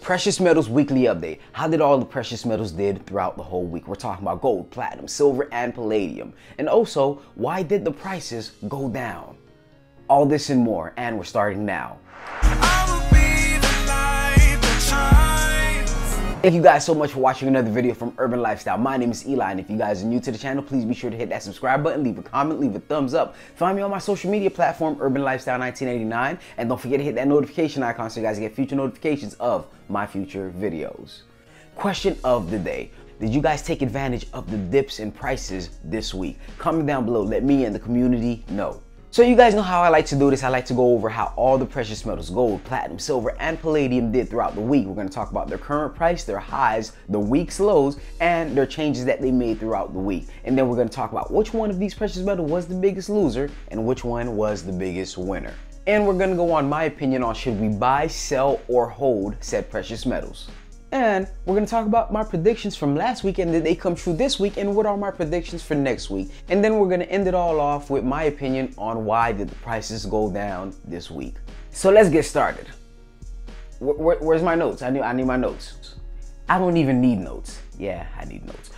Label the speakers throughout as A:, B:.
A: Precious metals weekly update. How did all the precious metals did throughout the whole week? We're talking about gold, platinum, silver, and palladium. And also, why did the prices go down? All this and more, and we're starting now. Thank you guys so much for watching another video from Urban Lifestyle. My name is Eli, and if you guys are new to the channel, please be sure to hit that subscribe button, leave a comment, leave a thumbs up. Find me on my social media platform, Urban Lifestyle 1989, and don't forget to hit that notification icon so you guys get future notifications of my future videos. Question of the day. Did you guys take advantage of the dips in prices this week? Comment down below, let me and the community know. So you guys know how I like to do this. I like to go over how all the precious metals, gold, platinum, silver, and palladium did throughout the week. We're going to talk about their current price, their highs, the week's lows, and their changes that they made throughout the week. And then we're going to talk about which one of these precious metals was the biggest loser and which one was the biggest winner. And we're going to go on my opinion on should we buy, sell, or hold said precious metals. And we're going to talk about my predictions from last week and did they come true this week and what are my predictions for next week. And then we're going to end it all off with my opinion on why did the prices go down this week. So let's get started. Where's my notes? I need my notes. I don't even need notes. Yeah, I need notes.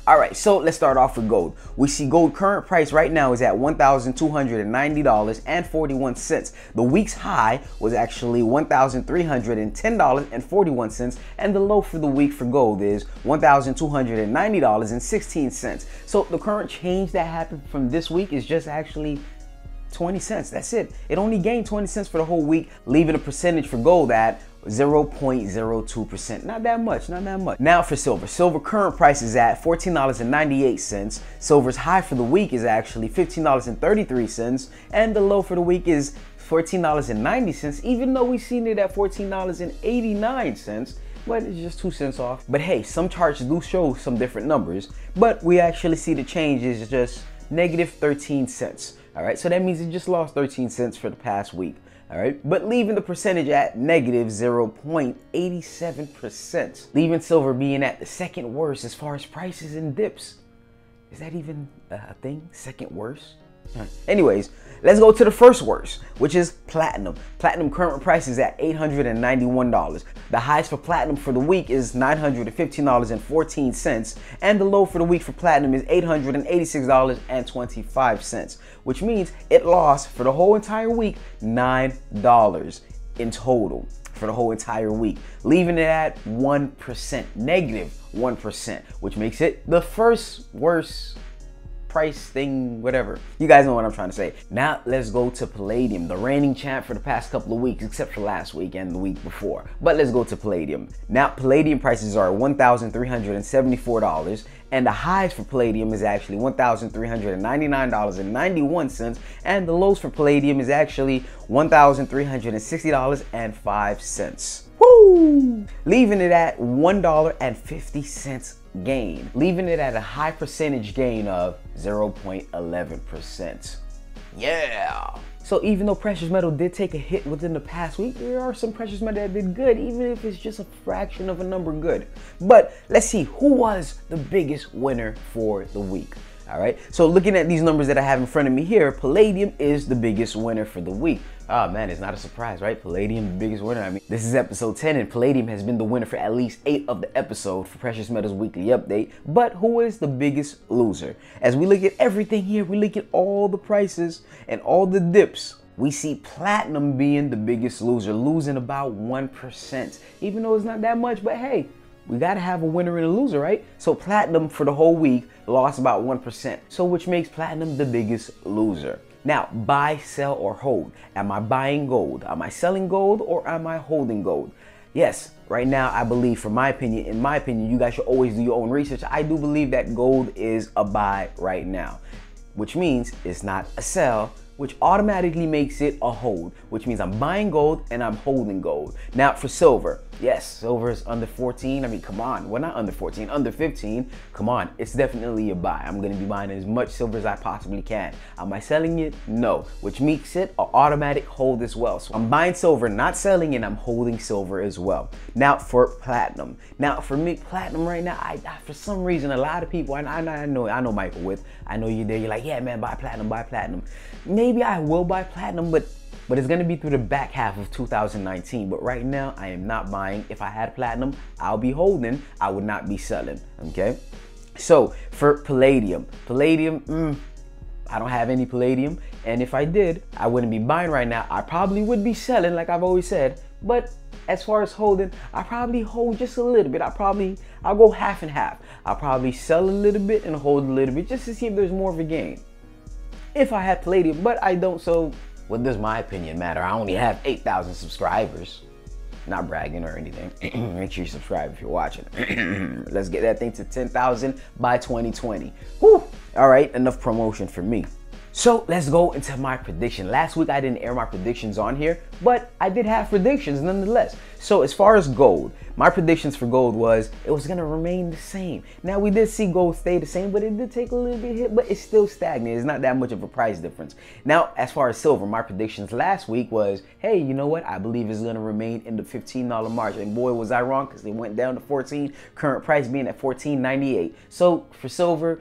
A: All right, so let's start off with gold. We see gold current price right now is at $1,290.41. The week's high was actually $1,310.41, and the low for the week for gold is $1,290.16. So the current change that happened from this week is just actually 20 cents. That's it. It only gained 20 cents for the whole week, leaving a percentage for gold at 0.02%. Not that much, not that much. Now for silver. Silver current price is at $14.98. Silver's high for the week is actually $15.33, and the low for the week is $14.90, even though we've seen it at $14.89. But it's just 2 cents off. But hey, some charts do show some different numbers, but we actually see the change is just negative 13 cents. All right, so that means it just lost 13 cents for the past week. All right, but leaving the percentage at negative 0.87%, leaving silver being at the second worst as far as prices and dips. Is that even a thing? Second worst? Anyways, let's go to the first worst, which is platinum. Platinum current price is at $891. The highest for platinum for the week is $915.14, and the low for the week for platinum is $886.25, which means it lost for the whole entire week $9 in total for the whole entire week, leaving it at 1%, negative 1%, which makes it the first worst price thing, whatever. You guys know what I'm trying to say. Now let's go to palladium, the reigning champ for the past couple of weeks, except for last week and the week before. But let's go to palladium. Now palladium prices are $1,374, and the highs for palladium is actually $1,399.91, and the lows for palladium is actually $1,360.05. Woo! Leaving it at $1.50 gain, leaving it at a high percentage gain of 0.11%. Yeah! So even though precious metal did take a hit within the past week, there are some precious metal that did good, even if it's just a fraction of a number good. But let's see who was the biggest winner for the week. All right, so looking at these numbers that I have in front of me here, palladium is the biggest winner for the week. Oh man, it's not a surprise, right? Palladium, the biggest winner. I mean, this is episode 10 and palladium has been the winner for at least 8 of the episode for Precious Metals Weekly Update. But who is the biggest loser? As we look at everything here, we look at all the prices and all the dips, we see platinum being the biggest loser, losing about 1%, even though it's not that much, but hey, we gotta have a winner and a loser, right? So platinum for the whole week lost about 1%, so which makes platinum the biggest loser. Now, buy, sell, or hold. Am I buying gold? Am I selling gold, or am I holding gold? Yes, right now I believe, in my opinion, you guys should always do your own research. I do believe that gold is a buy right now, which means it's not a sell, which automatically makes it a hold, which means I'm buying gold and I'm holding gold. Now for silver, yes, silver is under 14. I mean, come on, well, not under 14, under 15. Come on, it's definitely a buy. I'm gonna be buying as much silver as I possibly can. Am I selling it? No, which makes it an automatic hold as well. So I'm buying silver, not selling, and I'm holding silver as well. Now for platinum. Now for me, platinum right now, I for some reason, a lot of people, I know Michael With, I know you're there, you're like, yeah man, buy platinum, buy platinum. Maybe I will buy platinum, but but it's gonna be through the back half of 2019. But right now, I am not buying. If I had platinum, I'll be holding. I would not be selling, okay? So for palladium, I don't have any palladium, and if I did, I wouldn't be buying right now. I probably would be selling, like I've always said, but as far as holding, I probably hold just a little bit. I'll go half and half. I'll probably sell a little bit and hold a little bit just to see if there's more of a gain. If I had palladium, but I don't, so what does my opinion matter? I only have 8,000 subscribers. Not bragging or anything. Make sure you subscribe if you're watching. Let's get that thing to 10,000 by 2020. Whew. All right, enough promotion for me. So let's go into my prediction. Last week I didn't air my predictions on here, but I did have predictions nonetheless. So as far as gold, my predictions for gold was it was gonna remain the same. Now we did see gold stay the same, but it did take a little bit hit, but it's still stagnant. It's not that much of a price difference. Now, as far as silver, my predictions last week was, hey, you know what? I believe it's gonna remain in the $15 mark. And boy, was I wrong, because it went down to 14, current price being at $14.98. So for silver,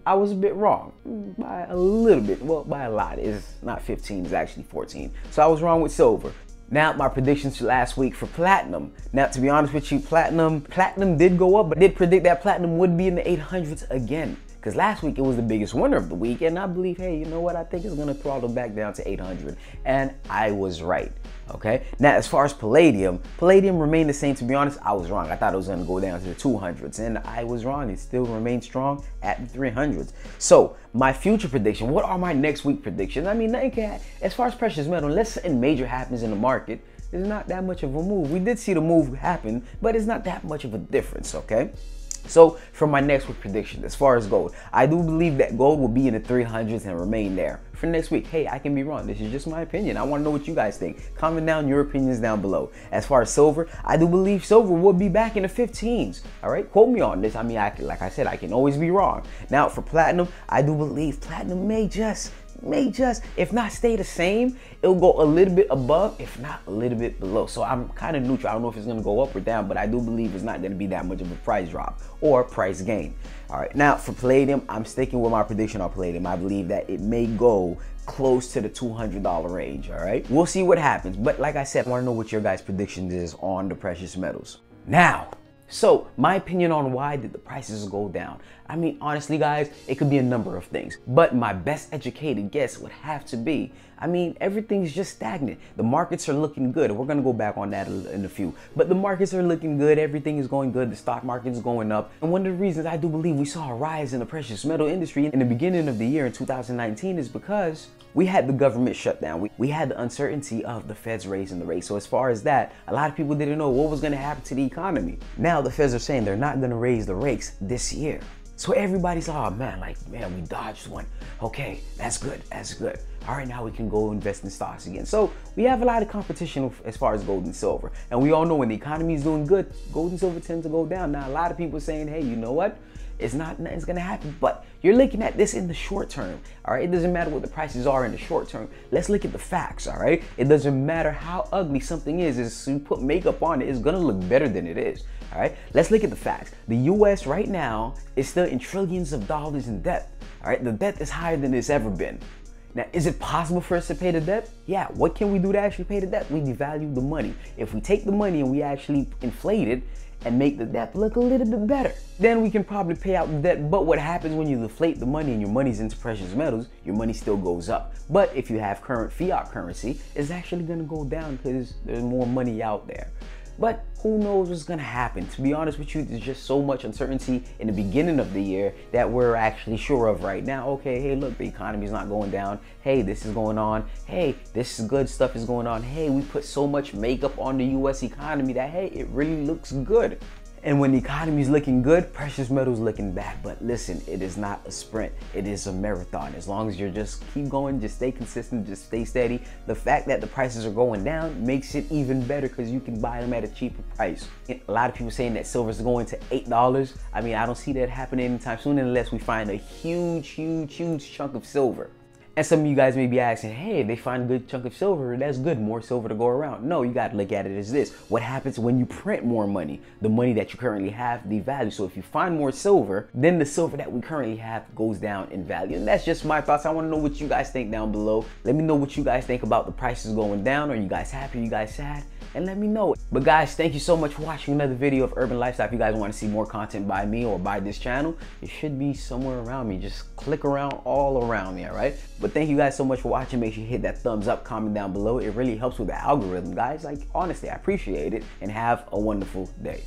A: I was a bit wrong by a little bit. Well, by a lot. It's not 15, it's actually 14. So I was wrong with silver. Now, my predictions last week for platinum. Now, to be honest with you, platinum did go up, but I did predict that platinum would be in the 800s again. Because last week it was the biggest winner of the week, and I believe, hey, you know what? I think it's gonna throttle back down to 800, and I was right. Okay. Now, as far as palladium remained the same. To be honest, I was wrong. I thought it was gonna go down to the 200s, and I was wrong. It still remained strong at the 300s. So, my future prediction. What are my next week predictions? I mean, as far as precious metal, unless something major happens in the market, it's not that much of a move. We did see the move happen, but it's not that much of a difference. Okay. So for my next week prediction, as far as gold, I do believe that gold will be in the 300s and remain there for next week. Hey, I can be wrong. This is just my opinion. I want to know what you guys think. Comment down your opinions down below. As far as silver, I do believe silver will be back in the 15s. All right, quote me on this. I mean, like I said, I can always be wrong. Now for platinum, I do believe platinum may just, if not stay the same, it'll go a little bit above, if not a little bit below. So I'm kind of neutral. I don't know if it's going to go up or down, but I do believe it's not going to be that much of a price drop or price gain. All right, now for palladium, I'm sticking with my prediction on palladium. I believe that it may go close to the $200 range. All right, we'll see what happens. But like I said, I want to know what your guys' predictions is on the precious metals. Now, so my opinion on why did the prices go down? I mean, honestly, guys, it could be a number of things, but my best educated guess would have to be, I mean, everything's just stagnant. The markets are looking good. We're going to go back on that in a few, but the markets are looking good. Everything is going good. The stock market is going up. And one of the reasons I do believe we saw a rise in the precious metal industry in the beginning of the year in 2019 is because we had the government shutdown. We had the uncertainty of the Feds raising the rate. So as far as that, a lot of people didn't know what was going to happen to the economy. Now the Feds are saying they're not going to raise the rates this year. So everybody's, oh man, we dodged one. Okay, that's good, that's good. All right, now we can go invest in stocks again. So we have a lot of competition as far as gold and silver. And we all know when the economy is doing good, gold and silver tend to go down. Now, a lot of people are saying, hey, you know what? Nothing's gonna happen, but you're looking at this in the short term, all right? It doesn't matter what the prices are in the short term. Let's look at the facts, all right? It doesn't matter how ugly something is you put makeup on it, it's gonna look better than it is, all right? Let's look at the facts. The US right now is still in trillions of dollars in debt, all right? The debt is higher than it's ever been. Now, is it possible for us to pay the debt? Yeah, what can we do to actually pay the debt? We devalue the money. If we take the money and we actually inflate it, and make the debt look a little bit better, then we can probably pay out the debt. But what happens when you deflate the money and your money's into precious metals, your money still goes up. But if you have current fiat currency, it's actually gonna go down because there's more money out there. But who knows what's gonna happen? To be honest with you, there's just so much uncertainty in the beginning of the year that we're actually sure of right now. Okay, hey, look, the economy's not going down. Hey, this is going on. Hey, this is good stuff is going on. Hey, we put so much makeup on the US economy that, hey, it really looks good. And when the economy is looking good, precious metals looking bad. But listen, it is not a sprint. It is a marathon. As long as you just keep going, just stay consistent, just stay steady. The fact that the prices are going down makes it even better because you can buy them at a cheaper price. A lot of people saying that silver is going to $8. I mean, I don't see that happening anytime soon unless we find a huge chunk of silver. And some of you guys may be asking, hey, they find a good chunk of silver, that's good, more silver to go around. No, you gotta look at it as this. What happens when you print more money? The money that you currently have devalues. So if you find more silver, then the silver that we currently have goes down in value. And that's just my thoughts. I wanna know what you guys think down below. Let me know what you guys think about the prices going down. Are you guys happy? Are you guys sad? And let me know. But guys, thank you so much for watching another video of Urban Lifestyle. If you guys want to see more content by me or by this channel, it should be somewhere around me. Just click around all around me, all right? But thank you guys so much for watching. Make sure you hit that thumbs up, comment down below. It really helps with the algorithm, guys. Like, honestly, I appreciate it. And have a wonderful day.